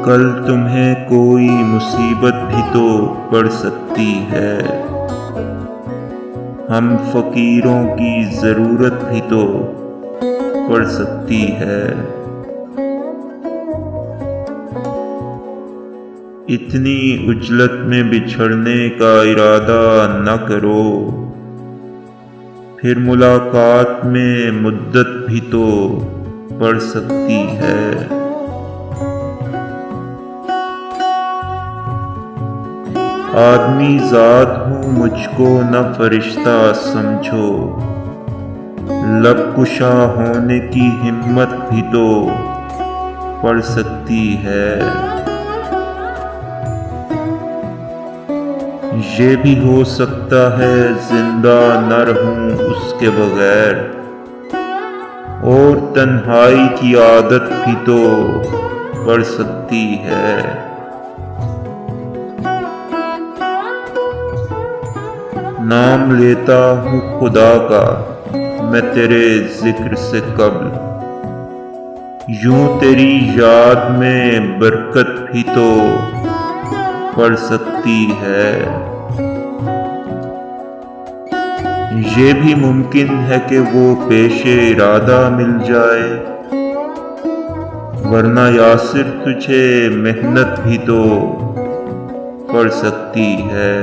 कल तुम्हें कोई मुसीबत भी तो पड़ सकती है। हम फकीरों की ज़रूरत भी तो पड़ सकती है। इतनी उजलत में बिछड़ने का इरादा न करो, फिर मुलाकात में मुद्दत भी तो पड़ सकती है। आदमी ज़ात हूँ, मुझको न फरिश्ता समझो, लब कुशा होने की हिम्मत भी तो पड़ सकती है। ये भी हो सकता है जिंदा न रहूं उसके बगैर, और तन्हाई की आदत भी तो पड़ सकती है। नाम लेता हूँ खुदा का मैं तेरे जिक्र से कब्ल, यूं तेरी याद में बरकत भी तो पड़ सकती है। ये भी मुमकिन है कि वो पेशे इरादा मिल जाए, वरना यासिर तुझे मेहनत भी तो पड़ सकती है।